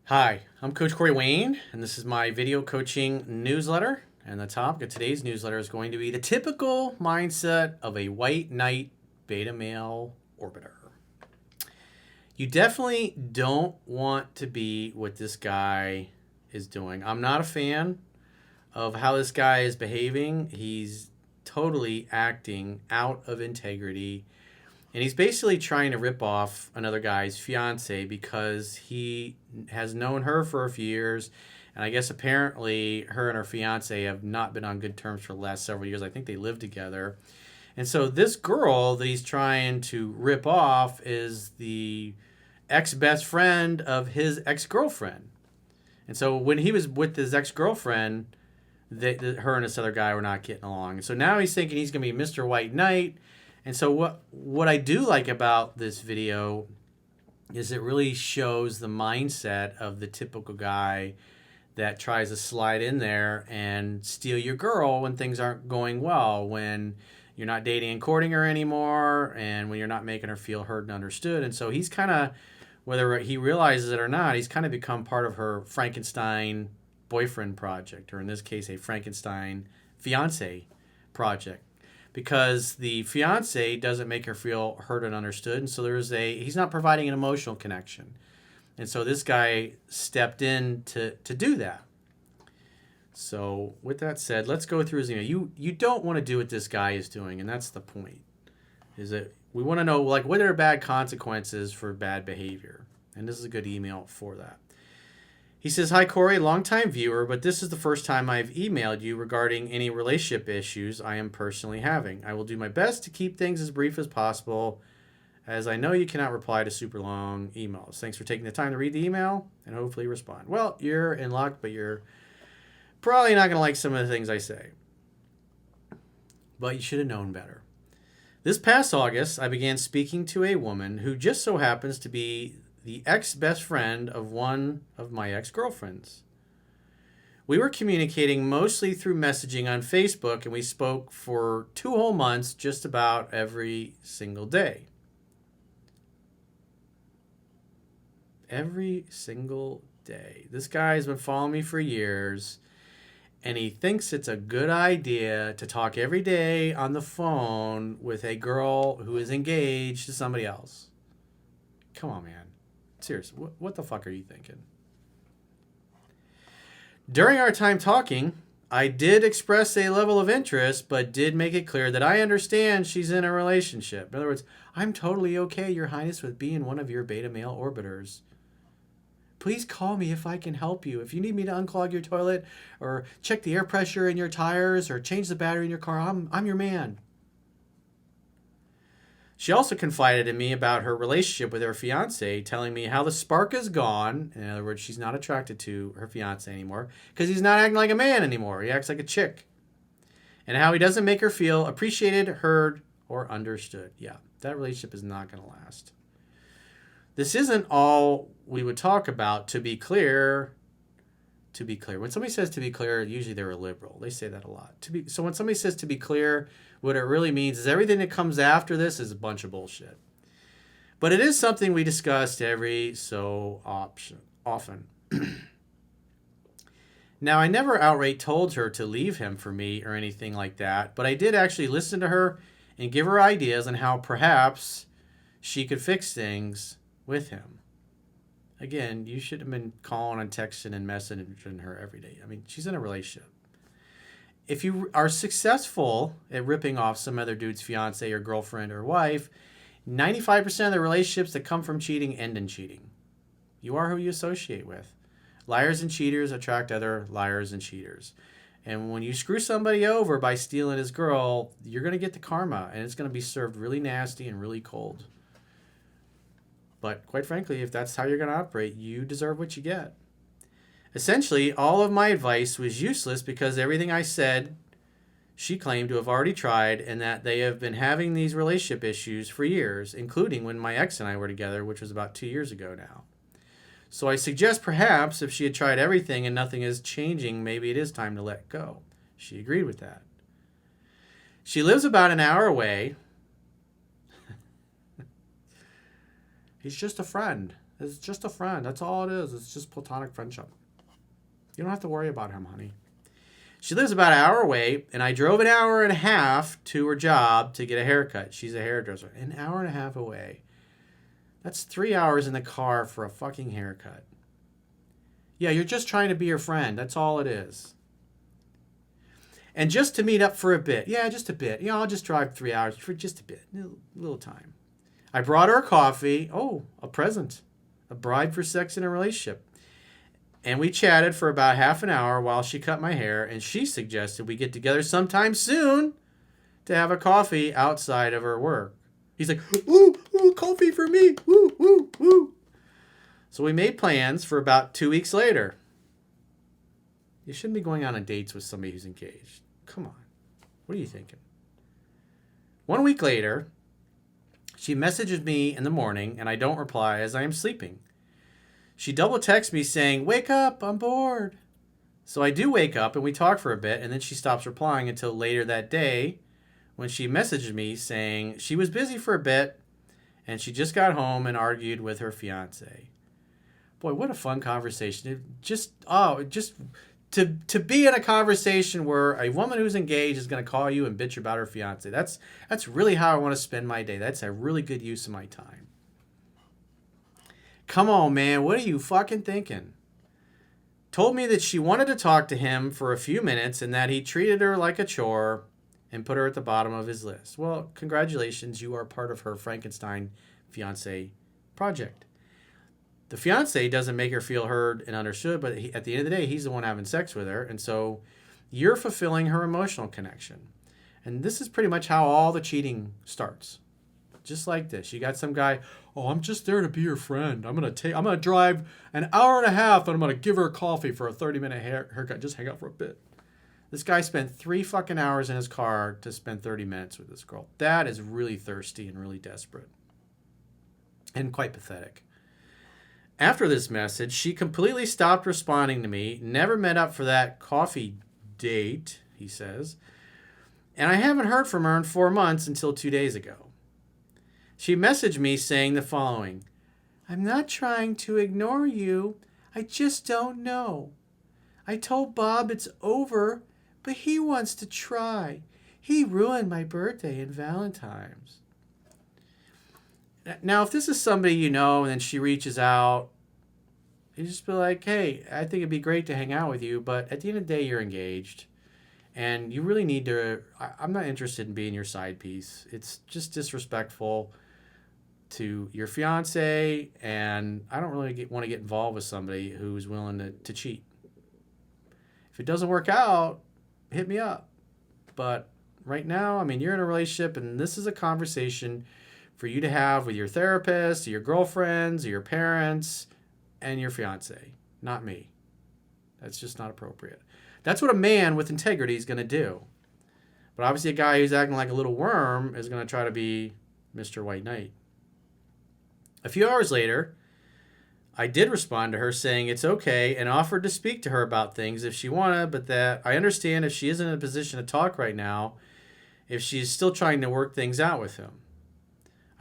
Hi, I'm Coach Corey Wayne, and this is my video coaching newsletter. And the topic of today's newsletter is going to be the typical mindset of a white knight beta male orbiter. You definitely don't want to be what this guy is doing. I'm not a fan of how this guy is behaving. He's totally acting out of integrity. And he's basically trying to rip off another guy's fiance because he has known her for a few years. And I guess apparently her and her fiance have not been on good terms for the last several years. I think they live together. And so this girl that he's trying to rip off is the ex-best friend of his ex-girlfriend. And so when he was with his ex-girlfriend, her and this other guy were not getting along. And so now he's thinking he's going to be Mr. White Knight. And so what I do like about this video is it really shows the mindset of the typical guy that tries to slide in there and steal your girl when things aren't going well, when you're not dating and courting her anymore, and when you're not making her feel heard and understood. And so he's kind of, whether he realizes it or not, he's kind of become part of her Frankenstein boyfriend project, or in this case, a Frankenstein fiance project. Because the fiance doesn't make her feel heard and understood, and so he's not providing an emotional connection. And so this guy stepped in to do that. So with that said, let's go through his email. You don't want to do what this guy is doing, and that's the point. Is that we want to know, like, what are bad consequences for bad behavior? And this is a good email for that. He says, "Hi, Corey, longtime viewer, but this is the first time I've emailed you regarding any relationship issues I am personally having. I will do my best to keep things as brief as possible, as I know you cannot reply to super long emails. Thanks for taking the time to read the email and hopefully respond." Well, you're in luck, but you're probably not going to like some of the things I say. But you should have known better. This past August, I began speaking to a woman who just so happens to be the ex-best friend of one of my ex-girlfriends. We were communicating mostly through messaging on Facebook, and we spoke for 2 whole months just about every single day. Every single day. This guy has been following me for years, and he thinks it's a good idea to talk every day on the phone with a girl who is engaged to somebody else. Come on, man. Seriously, what the fuck are you thinking? During our time talking, I did express a level of interest, but did make it clear that I understand she's in a relationship. In other words, I'm totally okay, Your Highness, with being one of your beta male orbiters. Please call me if I can help you. If you need me to unclog your toilet or check the air pressure in your tires or change the battery in your car, I'm your man. She also confided in me about her relationship with her fiance, telling me how the spark is gone. In other words, she's not attracted to her fiance anymore because he's not acting like a man anymore. He acts like a chick. And how he doesn't make her feel appreciated, heard, or understood. Yeah, that relationship is not going to last. This isn't all we would talk about. To be clear. When somebody says to be clear, usually they're a liberal. They say that a lot. So when somebody says to be clear, what it really means is everything that comes after this is a bunch of bullshit. But it is something we discussed every so often. Now, I never outright told her to leave him for me or anything like that, but I did actually listen to her and give her ideas on how perhaps she could fix things with him. Again, you should have been calling and texting and messaging her every day. I mean, she's in a relationship. If you are successful at ripping off some other dude's fiance or girlfriend or wife, 95% of the relationships that come from cheating end in cheating. You are who you associate with. Liars and cheaters attract other liars and cheaters. And when you screw somebody over by stealing his girl, you're going to get the karma, and it's going to be served really nasty and really cold. But quite frankly, if that's how you're going to operate, you deserve what you get. Essentially, all of my advice was useless because everything I said, she claimed to have already tried, and that they have been having these relationship issues for years, including when my ex and I were together, which was about 2 years ago now. So I suggest perhaps if she had tried everything and nothing is changing, maybe it is time to let go. She agreed with that. She lives about an hour away. He's just a friend. It's just a friend. That's all it is. It's just platonic friendship. You don't have to worry about him, honey. She lives about an hour away, and I drove an hour and a half to her job to get a haircut. She's a hairdresser. An hour and a half away. That's 3 hours in the car for a fucking haircut. Yeah, you're just trying to be her friend. That's all it is. And just to meet up for a bit. Yeah, just a bit. I'll just drive 3 hours for just a bit. A little time. I brought her a coffee. Oh, a present. A bribe for sex in a relationship. And we chatted for about half an hour while she cut my hair, and she suggested we get together sometime soon to have a coffee outside of her work. He's like, ooh, coffee for me. Woo, woo, woo. So we made plans for about 2 weeks later. You shouldn't be going on dates with somebody who's engaged. Come on. What are you thinking? 1 week later, she messages me in the morning, and I don't reply as I am sleeping. She double texts me saying, wake up, I'm bored. So I do wake up, and we talk for a bit, and then she stops replying until later that day when she messaged me saying she was busy for a bit, and she just got home and argued with her fiance. Boy, what a fun conversation. Just to be in a conversation where a woman who's engaged is going to call you and bitch about her fiance. That's really how I want to spend my day. That's a really good use of my time. Come on, man. What are you fucking thinking? Told me that she wanted to talk to him for a few minutes and that he treated her like a chore and put her at the bottom of his list. Well, congratulations. You are part of her Frankenstein fiance project. The fiance doesn't make her feel heard and understood, but at the end of the day, he's the one having sex with her. And so you're fulfilling her emotional connection. And this is pretty much how all the cheating starts. Just like this. You got some guy, oh, I'm just there to be your friend. I'm gonna drive an hour and a half and I'm gonna give her a coffee for a 30-minute haircut. Just hang out for a bit. This guy spent 3 fucking hours in his car to spend 30 minutes with this girl. That is really thirsty and really desperate. And quite pathetic. After this message, she completely stopped responding to me, never met up for that coffee date, he says, and I haven't heard from her in 4 months until 2 days ago. She messaged me saying the following, I'm not trying to ignore you, I just don't know. I told Bob it's over, but he wants to try. He ruined my birthday and Valentine's. Now, if this is somebody you know and then she reaches out, you just be like, hey, I think it'd be great to hang out with you, but at the end of the day, you're engaged. And you really need to, I'm not interested in being your side piece. It's just disrespectful to your fiance, and I don't really want to get involved with somebody who's willing to cheat. If it doesn't work out, hit me up. But right now, I mean, you're in a relationship, and this is a conversation for you to have with your therapist, or your girlfriends, or your parents, and your fiance, not me. That's just not appropriate. That's what a man with integrity is going to do. But obviously a guy who's acting like a little worm is going to try to be Mr. White Knight. A few hours later, I did respond to her saying it's okay and offered to speak to her about things if she wanted, but that I understand if she isn't in a position to talk right now, if she's still trying to work things out with him.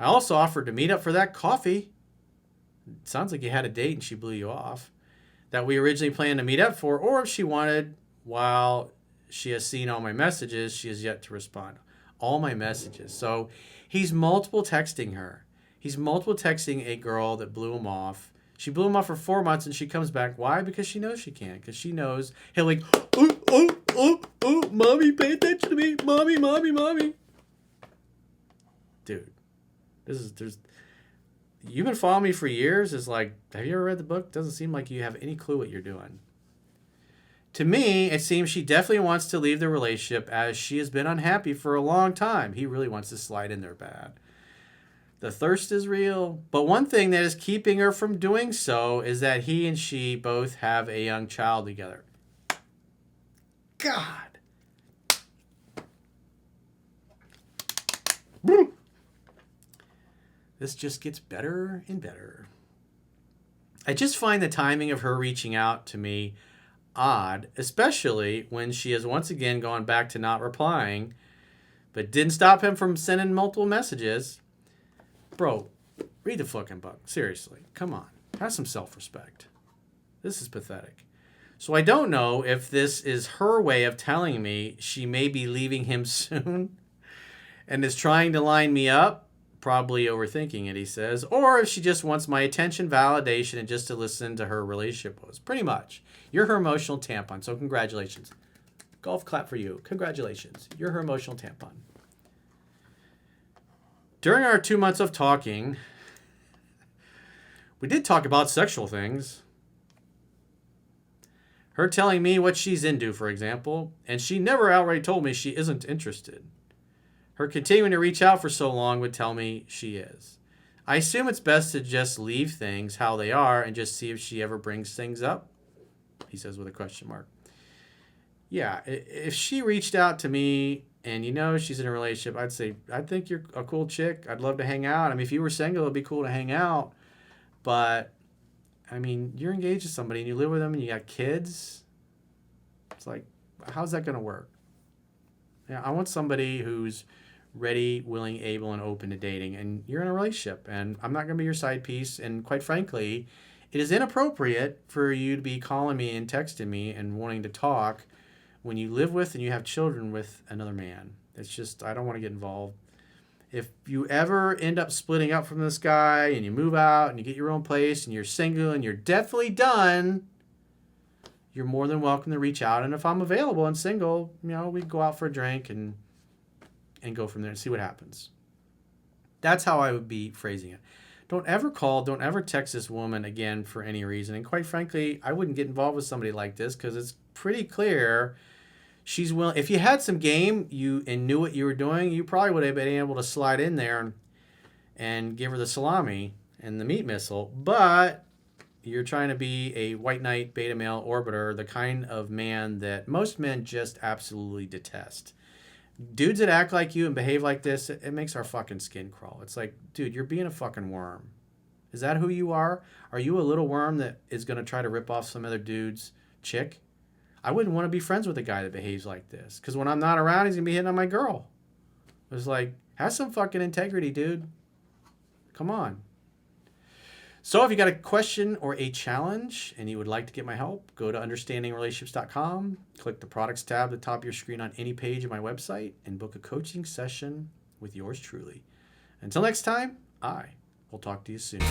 I also offered to meet up for that coffee. It sounds like you had a date and she blew you off. That we originally planned to meet up for, or if she wanted, while she has seen all my messages, she has yet to respond. All my messages. So he's multiple texting her. He's multiple texting a girl that blew him off. She blew him off for 4 months and she comes back. Why? Because she knows she can't. Because she knows he'll like, oh, mommy, pay attention to me. Mommy. Dude, you've been following me for years. It's like, have you ever read the book? Doesn't seem like you have any clue what you're doing. To me, it seems she definitely wants to leave the relationship as she has been unhappy for a long time. He really wants to slide in there bad. The thirst is real. But one thing that is keeping her from doing so is that he and she both have a young child together. God. This just gets better and better. I just find the timing of her reaching out to me odd, especially when she has once again gone back to not replying, but didn't stop him from sending multiple messages. Bro, read the fucking book. Seriously, come on. Have some self-respect. This is pathetic. So I don't know if this is her way of telling me she may be leaving him soon and is trying to line me up, probably overthinking it, he says, or if she just wants my attention, validation, and just to listen to her relationship woes. Pretty much. You're her emotional tampon, so congratulations. Golf clap for you. Congratulations. You're her emotional tampon. During our 2 months of talking, we did talk about sexual things. Her telling me what she's into, for example, and she never outright told me she isn't interested. Her continuing to reach out for so long would tell me she is. I assume it's best to just leave things how they are and just see if she ever brings things up, he says with a question mark. Yeah, if she reached out to me and she's in a relationship, I'd say, I think you're a cool chick. I'd love to hang out. I mean, if you were single, it'd be cool to hang out. But, I mean, you're engaged to somebody and you live with them and you got kids. It's like, how's that going to work? Yeah, I want somebody who's ready, willing, able, and open to dating. And you're in a relationship. And I'm not going to be your side piece. And quite frankly, it is inappropriate for you to be calling me and texting me and wanting to talk when you live with and you have children with another man. It's just, I don't want to get involved. If you ever end up splitting up from this guy and you move out and you get your own place and you're single and you're definitely done, you're more than welcome to reach out. And if I'm available and single, we can go out for a drink and go from there and see what happens. That's how I would be phrasing it. Don't ever call, don't ever text this woman again for any reason. And quite frankly, I wouldn't get involved with somebody like this because it's pretty clear she's willing. If you had some game and knew what you were doing, you probably would have been able to slide in there and give her the salami and the meat missile. But you're trying to be a white knight beta male orbiter, the kind of man that most men just absolutely detest. Dudes that act like you and behave like this, it makes our fucking skin crawl. It's like, dude, you're being a fucking worm. Is that who you are? Are you a little worm that is going to try to rip off some other dude's chick? I wouldn't want to be friends with a guy that behaves like this. Because when I'm not around, he's going to be hitting on my girl. It's like, have some fucking integrity, dude. Come on. So if you got a question or a challenge and you would like to get my help, go to understandingrelationships.com, click the products tab at the top of your screen on any page of my website, and book a coaching session with yours truly. Until next time, I will talk to you soon.